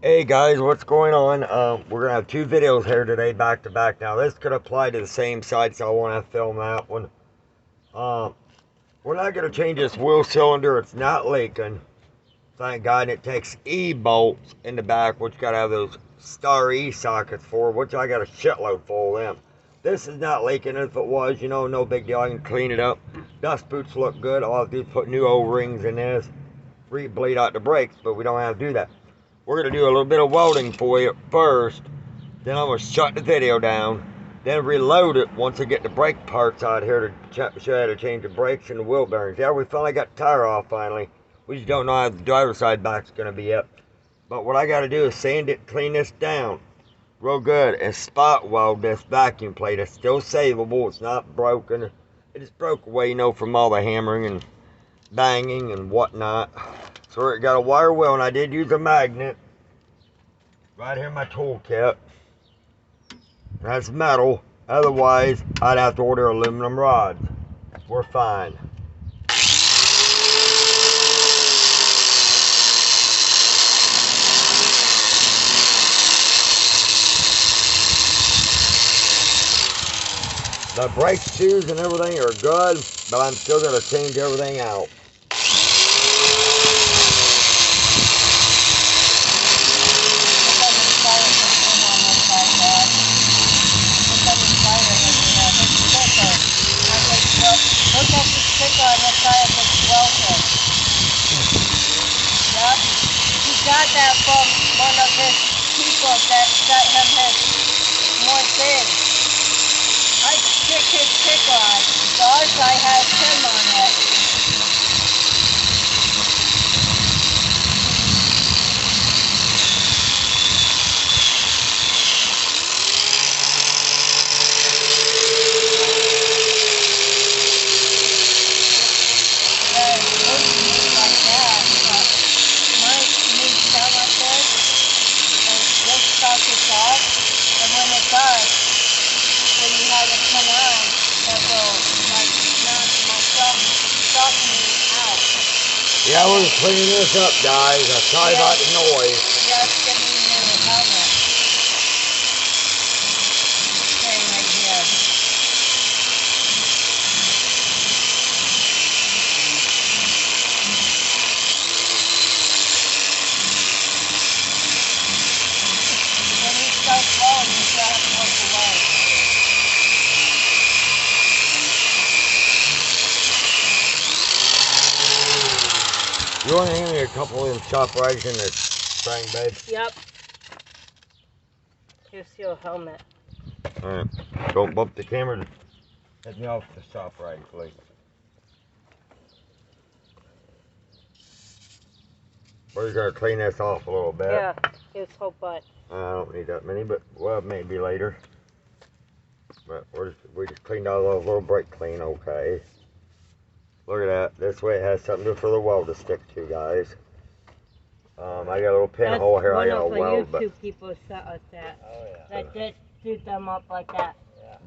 Hey guys, what's going on? We're gonna have two videos here today, back to back. Now this could apply to the same side, so I want to film that one. We're not gonna change this wheel cylinder. It's not leaking, thank God. And it takes E bolts in the back, which you gotta have those star E sockets for, which I got a shitload full of them. This is not leaking. If it was, no big deal. I can clean it up. Dust boots look good. All I have to do is put new O-rings in this, re-bleed out the brakes, but we don't have to do that. We're going to do a little bit of welding for you first, then I'm going to shut the video down, then reload it once I get the brake parts out here to show you how to change the brakes and the wheel bearings. Yeah, we finally got the tire off finally. We just don't know how the driver's side back's going to be yet. But what I got to do is sand it, clean this down real good, and spot weld this vacuum plate. It's still savable. It's not broken. It just broke away, from all the hammering and banging and whatnot. So it got a wire wheel, and I did use a magnet right here in my toolkit. That's metal. Otherwise, I'd have to order aluminum rods. We're fine. The brake shoes and everything are good, but I'm still going to change everything out. Look at the sticker on the side of the welder. Yep. He got that from one of his people that got him his more thing. I stick his sticker on. Gosh, I had him on it. Yeah, we're cleaning this up, guys. I'm sorry about the noise. Just give me a new helmet. Okay, right here. When you start falling, you gotta walk away. You want to hand me a couple of them chop rags in this thing, babe? Yep. Here's your helmet. Alright. Don't bump the camera. Get me off the chop rag, please. We're just going to clean this off a little bit. Yeah, here's whole butt. I don't need that many, but, well, maybe later. But we just cleaned out a little brake clean, okay. Look at that. This way it has something for the weld to stick to, guys. I got a little pinhole here. I got a weld. One of the YouTube people sent us that. Oh, yeah. That did do them up like that. Yeah.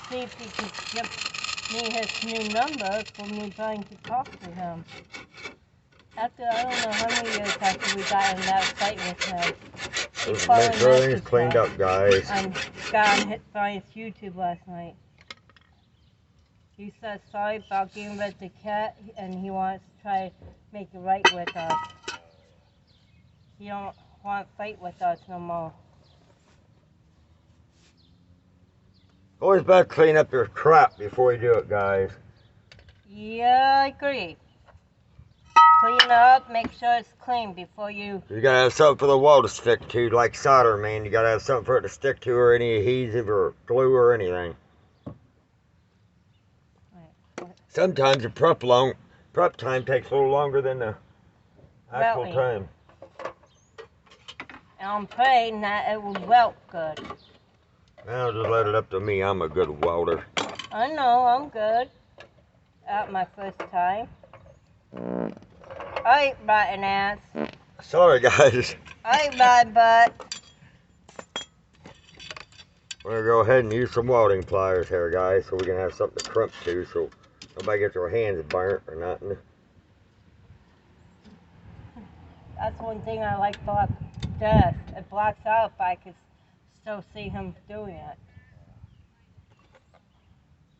See if he could give me his new number for me trying to talk to him. After, I don't know how many years after we got in that fight with him. Let's make sure everything's cleaned up, guys. And got him hit by his YouTube last night. He said sorry about getting rid of the cat, and he wants to try to make it right with us. He don't want to fight with us no more. Always better clean up your crap before you do it, guys. Yeah, I agree. Clean it up, make sure it's clean before you... You gotta have something for the wall to stick to, like solder, man. You gotta have something for it to stick to, or any adhesive or glue or anything. Sometimes the prep time takes a little longer than the actual time. And I'm praying that it will weld good. Now just let it up to me. I'm a good welder. I know, I'm good. At my first time. Alright, rotten ass. Sorry, guys. Alright, my butt. We're gonna go ahead and use some welding pliers here, guys, so we can have something to crimp to, so nobody gets their hands burnt or nothing. That's one thing I like about this. It blocks out, but I can still see him doing it.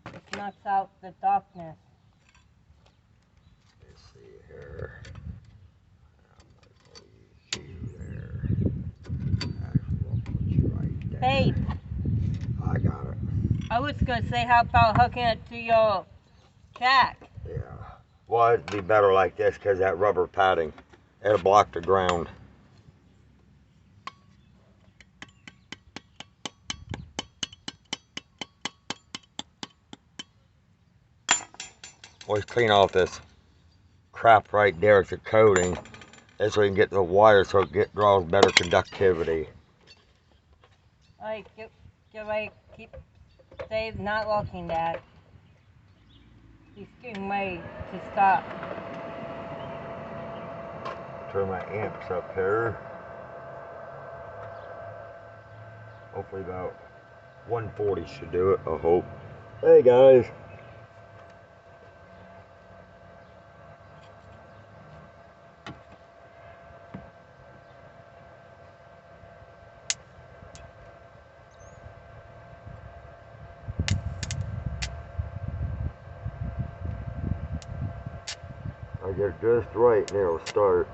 It knocks out the darkness. Let's see here. Babe, I got it. I was gonna say, how about hooking it to your jack? Yeah. Well, it'd be better like this because that rubber padding, it'll block the ground. Always clean off this crap right there. It's a coating. This way you can get the wire so it draws better conductivity. Alright, get ready. Keep Dave not looking at. He's getting ready to stop. Turn my amps up here. Hopefully about 140 should do it, I hope. Hey guys. I get it just right and it'll start.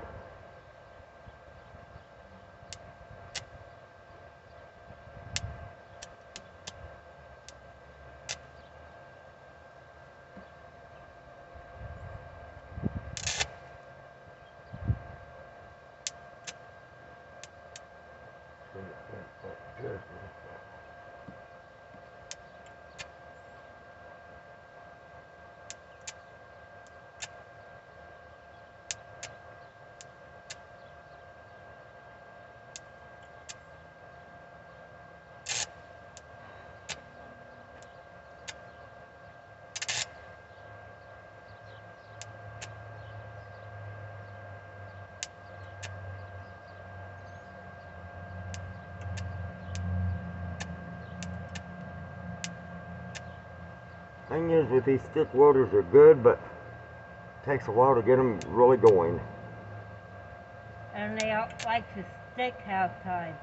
Thing is, with these stick welders, they're good, but it takes a while to get them really going. And they like to stick half time.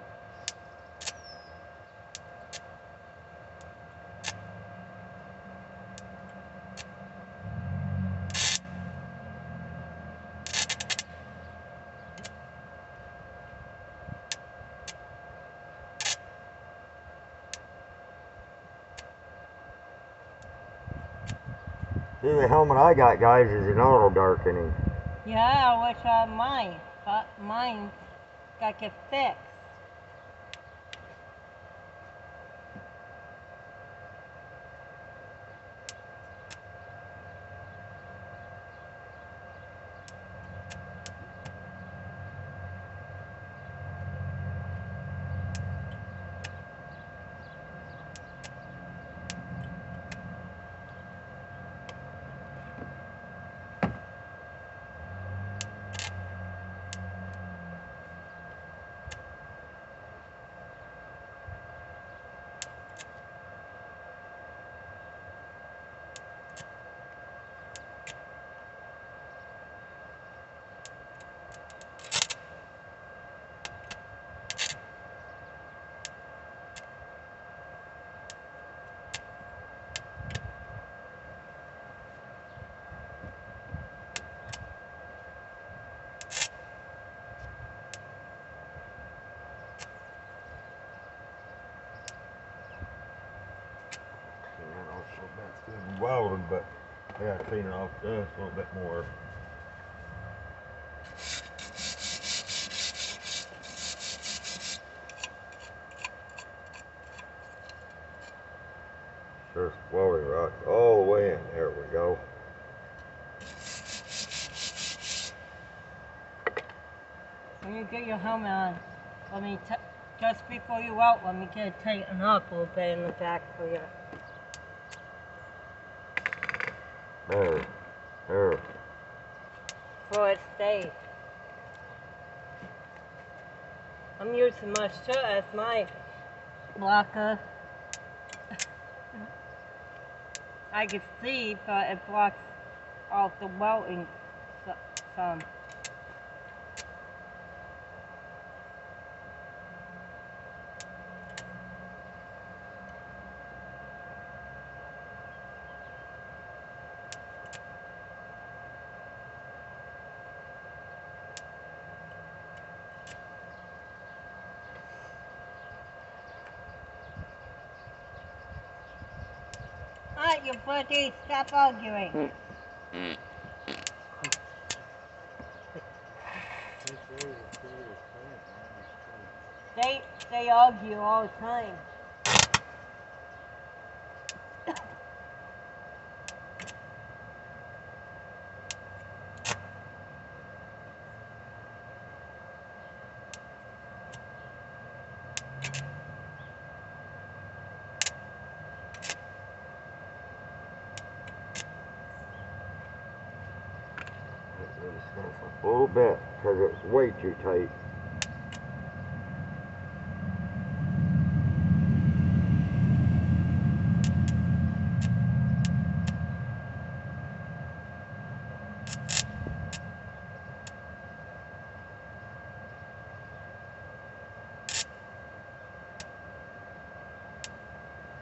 See, the helmet I got, guys, is an auto darkening. Yeah, I wish I had mine, but mine's got to get fixed. That's good welding, but I gotta clean it off just a little bit more. There's welding rods all the way in. There we go. When you get your helmet on, let me just before you out, let me get it tightened up a little bit in the back for you. There. So it stays. I'm using my shirt as my blocker. I can see, but it blocks off the welding some. Alright, your buddy, stop arguing. They argue all the time. A little bit, because it's way too tight.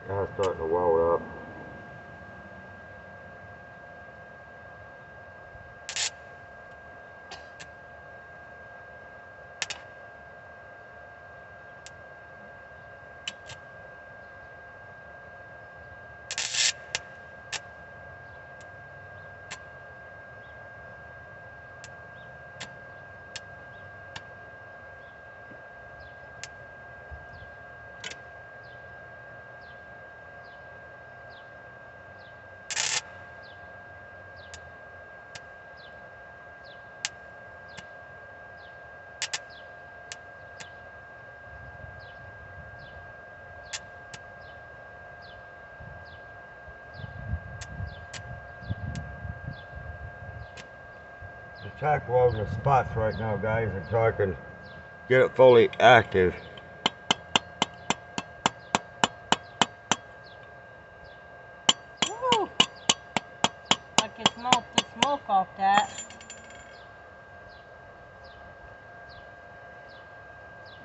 Now it's starting to weld up. Tack welding the spots right now, guys, until I can get it fully active. Woo! I can smell the smoke off that.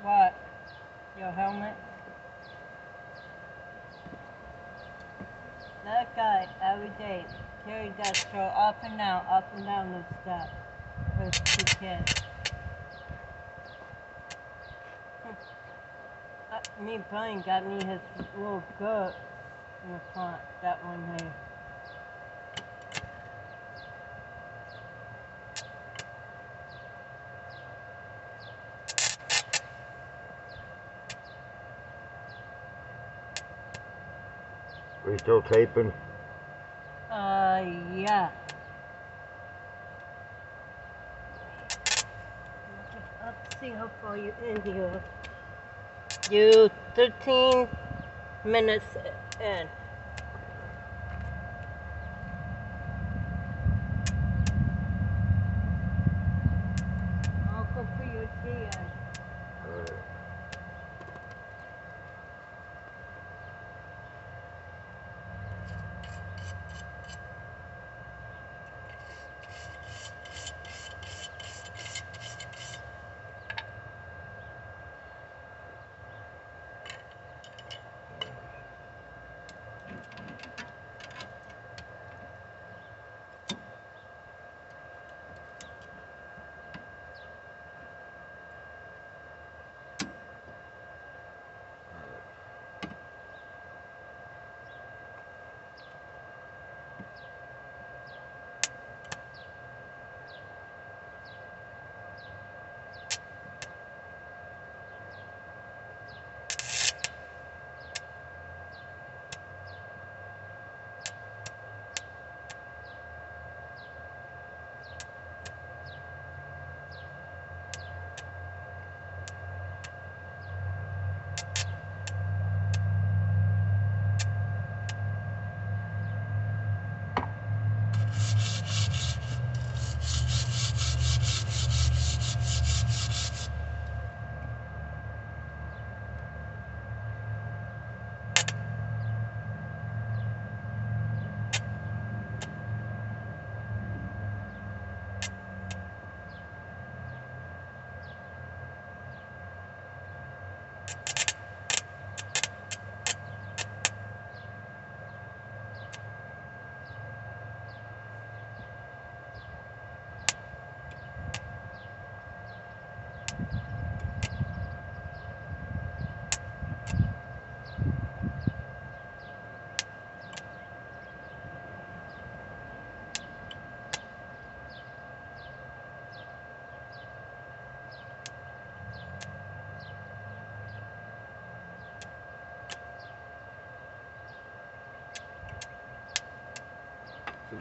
What? Your helmet? That guy, every day, carry that straw up and down the steps with 2 kids. Me and Brian got me his little goat in the front that one day. Are you still taping? Yeah. Let's see how far you're in here. You 13 minutes in. I'll go for your tea and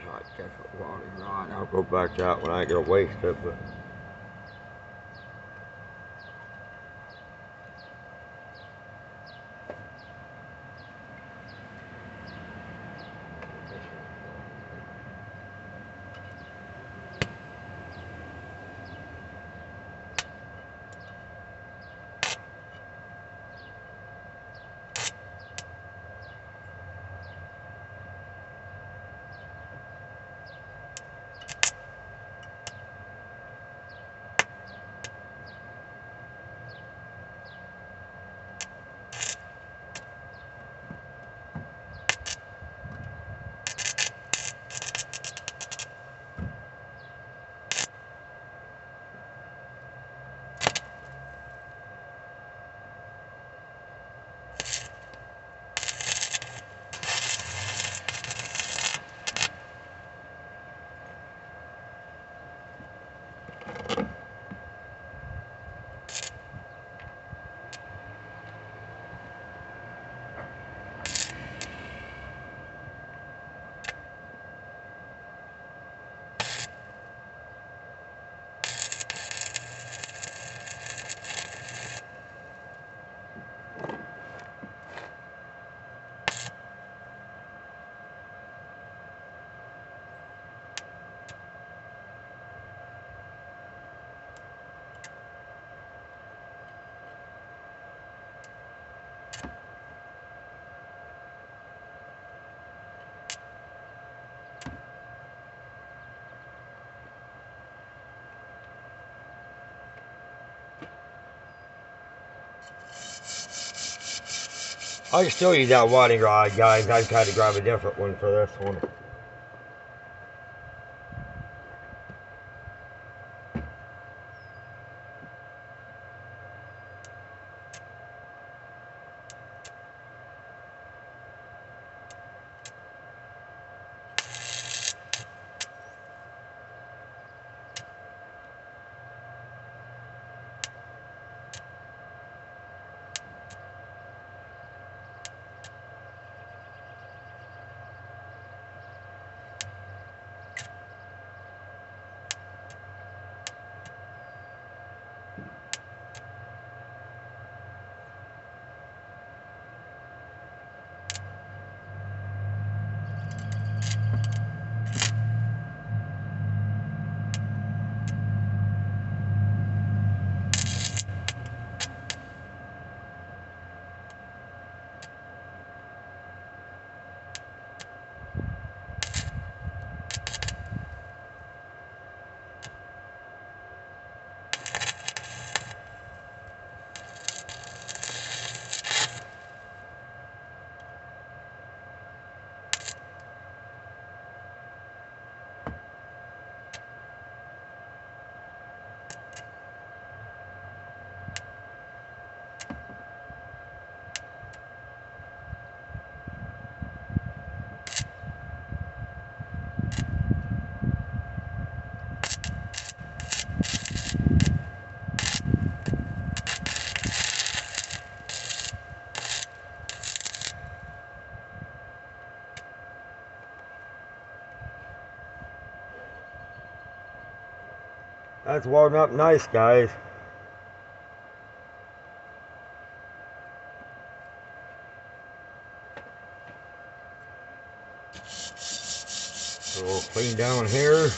Try to catch a wadding rod. I'll go back out when I ain't gonna waste it, but. I can still use that wadding rod, guys. I just had to grab a different one for this one. That's warmed up nice, guys. So we'll clean down here.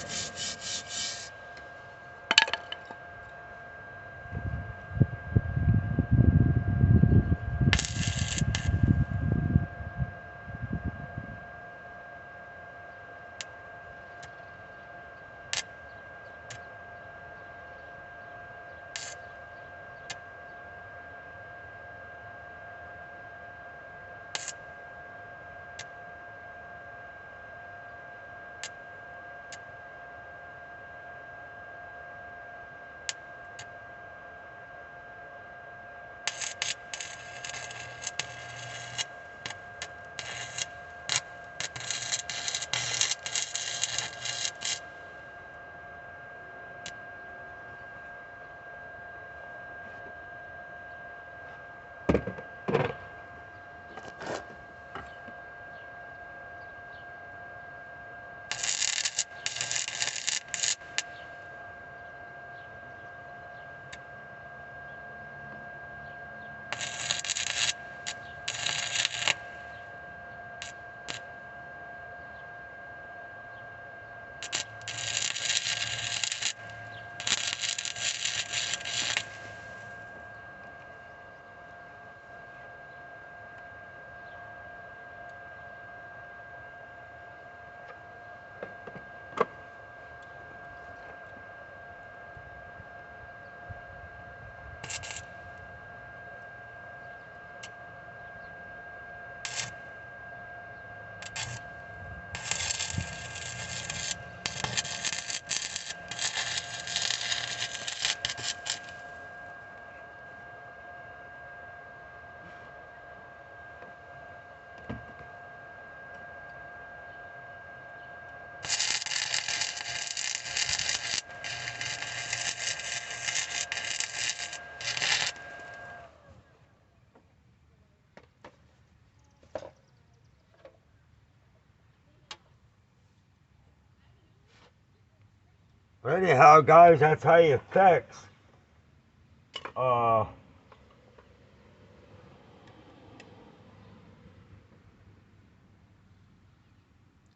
Anyhow, guys, that's how you fix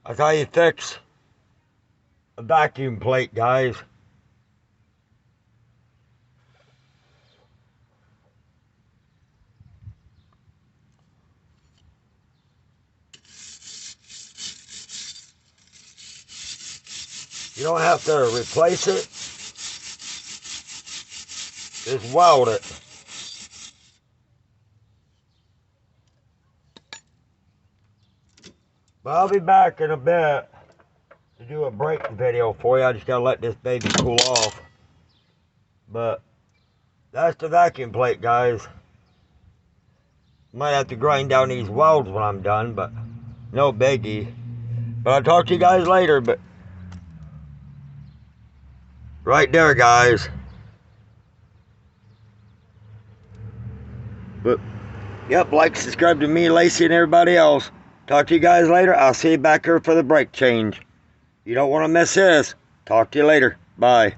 that's how you fix a vacuum plate, guys. You don't have to replace it. Just weld it. But I'll be back in a bit to do a brake video for you. I just gotta let this baby cool off. But that's the vacuum plate, guys. Might have to grind down these welds when I'm done, but no biggie. But I'll talk to you guys later. But right there, guys. But yep, like, subscribe to me, Lacey, and everybody else. Talk to you guys later. I'll see you back here for the brake change. You don't want to miss this. Talk to you later. Bye.